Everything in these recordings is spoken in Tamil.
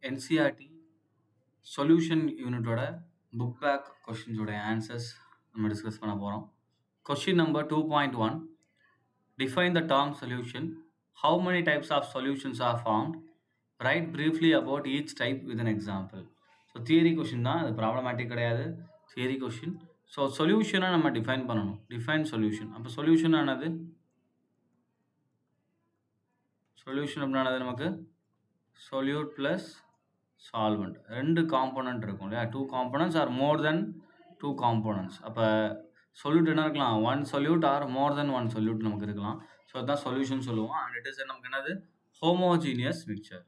என்சிஆர்டி சொல்யூஷன் யூனிட்டோட புக் பேக் கொஷின்ஸோட ஆன்சர்ஸ் நம்ம டிஸ்கஸ் பண்ண போகிறோம். Question number 2.1, define the term solution. How many types of solutions are formed? Write briefly about each type with an example. So theory question தான், அது ப்ராப்ளமேட்டிக் கிடையாது, தியரி கொஷின். ஸோ சொல்யூஷனை நம்ம டிஃபைன் பண்ணணும். Define solution. அப்போ சொல்யூஷன் ஆனது நமக்கு solute ப்ளஸ் சால்வெண்ட், ரெண்டு காம்போனன்ட் இருக்கும் இல்லையா? 2 காம்போனன்ட்ஸ் ஆர் மோர் தென் 2 காம்போனன்ட்ஸ். அப்போ சொல்யூட் என்ன இருக்கலாம்? 1 சொல்யூட் ஆர் மோர் தென் 1 சொல்யூட் நமக்கு இருக்கலாம். ஸோ அதுதான் சொல்யூஷன் சொல்லுவோம். அண்ட் இட் இஸ் நமக்கு என்னது? Homogeneous mixture.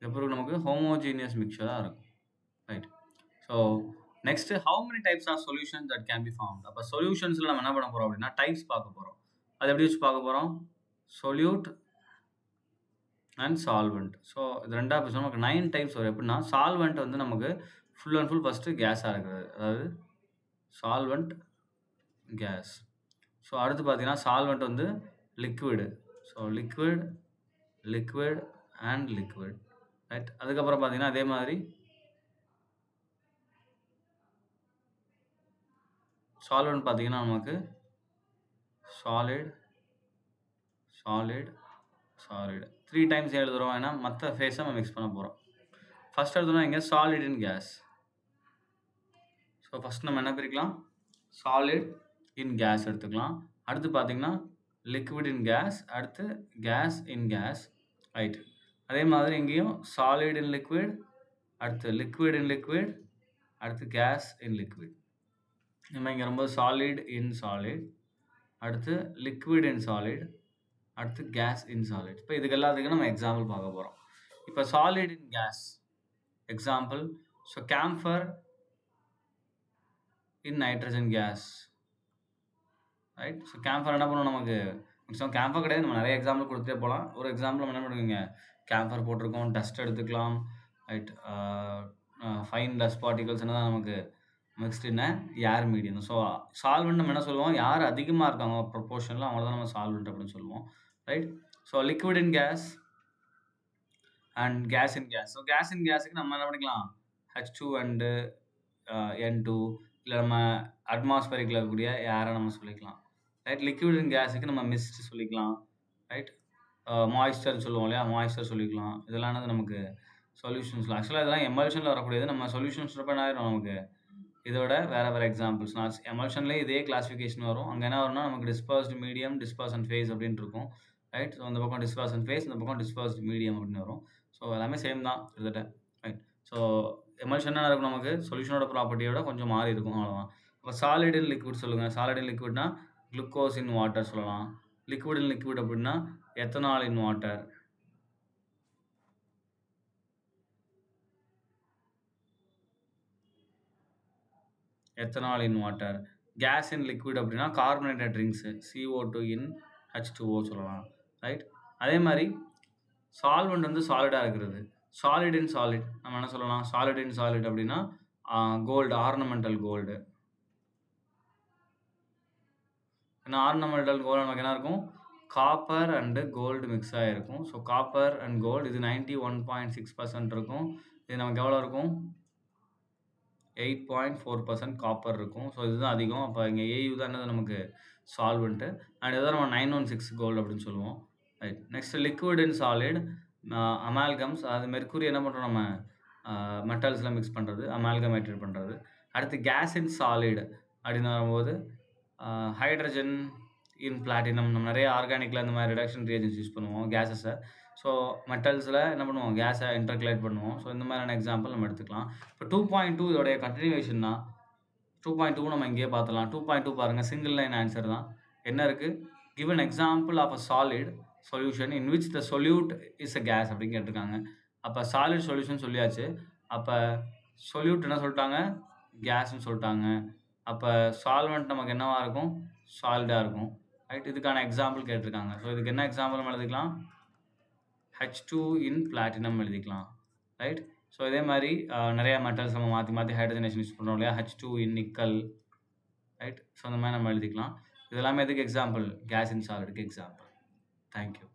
எப்போ நமக்கு ஹோமோஜீனியஸ் மிக்சராக இருக்கும், right? So next, how many types of solution that can be formed. அப்போ சொல்யூஷன்ஸில் நம்ம என்ன பண்ண போகிறோம் அப்படின்னா டைப்ஸ் பார்க்க போகிறோம். அது எப்படி வச்சு பார்க்க போகிறோம்? solute and solvent. ஸோ இது ரெண்டாக பேசுவோம். நமக்கு 9 டைப்ஸ் வரும். எப்படின்னா சால்வெண்ட் வந்து நமக்கு ஃபுல் அண்ட் ஃபுல் ஃபஸ்ட்டு கேஸாக இருக்கிறது, அதாவது சால்வெண்ட் கேஸ். ஸோ அடுத்து பார்த்தீங்கன்னா சால்வெண்ட் வந்து liquid. So liquid and liquid, right? அதுக்கப்புறம் பார்த்தீங்கன்னா அதே மாதிரி சால்வெண்ட் பார்த்தீங்கன்னா நமக்கு சாலிட் 3 டைம்ஸ் எழுதுகிறோம். ஏன்னா மற்ற ஃபேஸை நம்ம மிக்ஸ் பண்ண போகிறோம். ஃபஸ்ட் எழுதுனா இங்கே solid in gas. So first நம்ம என்ன பிரிக்கலாம்? சாலிட் இன் கேஸ் எடுத்துக்கலாம். அடுத்து பார்த்தீங்கன்னா லிக்விட் இன் கேஸ், அடுத்து கேஸ் இன் கேஸ், ரைட்? அதே மாதிரி இங்கேயும் சாலிட் இன் லிக்விட், அடுத்து லிக்விட் இன் லிக்விட், அடுத்து கேஸ் இன் லிக்விட். நம்ம இங்கே ரொம்ப சாலிட் இன் சாலிட், அடுத்து லிக்விட் இன் சாலிட், அடுத்து கேஸ் இன் சாலிட். இப்போ இதுக்கு எல்லாத்துக்கும் நம்ம எக்ஸாம்பிள் பார்க்க போகிறோம். இப்போ solid in gas example, so camphor in nitrogen gas, right? So camphor என்ன பண்ணுவோம்? நமக்கு மேக்ஸிமம் கேம்ஃபர் கிடையாது, நம்ம நிறைய எக்ஸாம்பிள் கொடுத்துட்டே போகலாம். ஒரு எக்ஸாம்பிள் நம்ம என்ன பண்ணுவீங்க? கேம்ஃபர் போட்டிருக்கோம், டஸ்ட் எடுத்துக்கலாம், ரைட்? ஃபைன் டஸ்ட் பார்ட்டிகல்ஸ் என்ன தான் நமக்கு மிக்ஸ்ட் இன் ஏர் மீடியம். ஸோ சால்வெண்ட் நம்ம என்ன சொல்லுவோம்? யார் அதிகமாக இருக்காங்க ப்ரொப்போர்ஷனில் அவங்கள தான் நம்ம சால்வெண்ட் அப்படின்னு சொல்லுவோம், right? So liquid in gas and gas in gas. So gas in கேஸுக்கு நம்ம என்ன பண்ணிக்கலாம்? H2 அண்டு N2, இல்லை நம்ம அட்மாஸ்பரிக்கில் இருக்கக்கூடிய ஏரை நம்ம சொல்லிக்கலாம், ரைட்? லிக்விட் இன் கேஸுக்கு நம்ம மிஸ்ட் சொல்லிக்கலாம், ரைட்? மாய்ஸ்டர் சொல்லுவோம் இல்லையா? மாய்ஸ்டர் சொல்லிக்கலாம். இதெல்லாம் நமக்கு சொல்யூஷன்ஸில். ஆக்சுவலாக இதெல்லாம் எமல்ஷனில் வரக்கூடியது. நம்ம சொல்யூஷன்ஸ் என்ன ஆயிரும் நமக்கு இதோட வேறு எக்ஸாம்பிள்ஸ். நான் எமல்ஷன்லேயே இதே கிளாஸிஃபிகேஷன் வரும். அங்கே என்ன வரும்னா நமக்கு டிஸ்பர்ஸ்டு மீடியம், டிஸ்பர்சன் ஃபேஸ் அப்படின்னு இருக்கும், ரைட்? ஸோ இந்த பக்கம் டிஸ்பர்சன் ஃபேஸ், இந்த பக்கம் டிஸ்பர்ஸ்டு மீடியம் அப்படின்னு வரும். ஸோ எல்லாமே சேம் தான் கிட்டத்தட்ட, ரைட்? ஸோ எமல்ஷனாக இருக்கும் நமக்கு சொல்யூஷனோட ப்ராப்பர்ட்டியோட கொஞ்சம் மாறி இருக்கும், அவ்வளோதான். இப்போ சாலிட் இன் லிக்விட் சொல்லுங்கள். சாலிட் இன் லிக்விட்னா குளுக்கோஸ் இன் வாட்டர் சொல்லலாம். லிக்விட் இன் லிக்விட் அப்படின்னா ethanol in water, ethanol in water. Gas in liquid அப்படின்னா carbonated drinks, CO2 in H2O சொல்லலாம், ரைட்? அதே மாதிரி சால்வெண்ட் வந்து சாலிடாக இருக்கிறது. சாலிட் இன் சாலிட் நம்ம என்ன சொல்லலாம்? சாலிட் இன் சாலிட் அப்படின்னா கோல்டு, ஆர்னமெண்டல் கோல்டு. ஏன்னா ஆர்னமெண்டல் கோல்டு நமக்கு என்ன இருக்கும்? காப்பர் அண்டு கோல்டு மிக்ஸ் ஆகிருக்கும். ஸோ காப்பர் அண்ட் கோல்டு இது 91.6% இருக்கும். இது நமக்கு எவ்வளோ இருக்கும்? 8.4% காப்பர் இருக்கும். ஸோ இதுதான் அதிகம். அப்போ இங்கே AU தான் என்னது நமக்கு சால்வெண்ட்டு. அண்ட் இதான் நம்ம 916 கோல்டு அப்படின்னு சொல்லுவோம், right? Next liquid in solid amalgams. அது மெர்க்குரி என்ன பண்ணுறோம்? நம்ம மெட்டல்ஸில் மிக்ஸ் பண்ணுறது, அமால்கமேட்டட் பண்ணுறது. அடுத்து கேஸ் இன் சாலிட் அப்படின்னு வரும்போது ஹைட்ரஜன் இன் பிளாட்டினம். நம்ம நிறைய ஆர்கானிக்கில் இந்த மாதிரி ரிடக்ஷன் ரியேஜன்ஸ் யூஸ் பண்ணுவோம் கேஸஸை. ஸோ மெட்டல்ஸில் என்ன பண்ணுவோம்? கேஸை இன்டர்கலேட் பண்ணுவோம். ஸோ இந்த மாதிரியான எக்ஸாம்பிள் நம்ம எடுத்துக்கலாம். இப்போ 2.2 இதோடைய கண்டினியூவேஷன் தான். 2.2 நம்ம இங்கேயே பார்த்துலாம். 2.2 பாருங்கள், சிங்கிள் லைன் ஆன்சர் தான். என்ன இருக்குது? Give an example of a solid solution in which the solute is a gas அப்படின்னு கேட்டிருக்காங்க. அப்போ சாலிட் சொல்யூஷன் சொல்லியாச்சு. அப்போ சொல்யூட் என்ன சொல்லிட்டாங்க? கேஸ்ன்னு சொல்லிட்டாங்க. அப்போ சால்வெண்ட் நமக்கு என்னவாக இருக்கும்? சாலிடாக இருக்கும், ரைட்? இதுக்கான எக்ஸாம்பிள் கேட்டிருக்காங்க. ஸோ இதுக்கு என்ன எக்ஸாம்பிள் நம்ம எழுதிக்கலாம்? H2 இன் பிளாட்டினம் எழுதிக்கலாம், ரைட்? ஸோ இதே மாதிரி நிறையா மெட்டல்ஸ் நம்ம மாற்றி ஹைட்ரஜனேஷன் யூஸ் பண்ணுறோம் இல்லையா? H2 இன் நிக்கல், ரைட்? ஸோ அந்த மாதிரி நம்ம எழுதிக்கலாம். இது எல்லாமே எதுக்கு எக்ஸாம்பிள்? கேஸ் இன் சாலிடுக்கு எக்ஸாம்பிள். Thank you.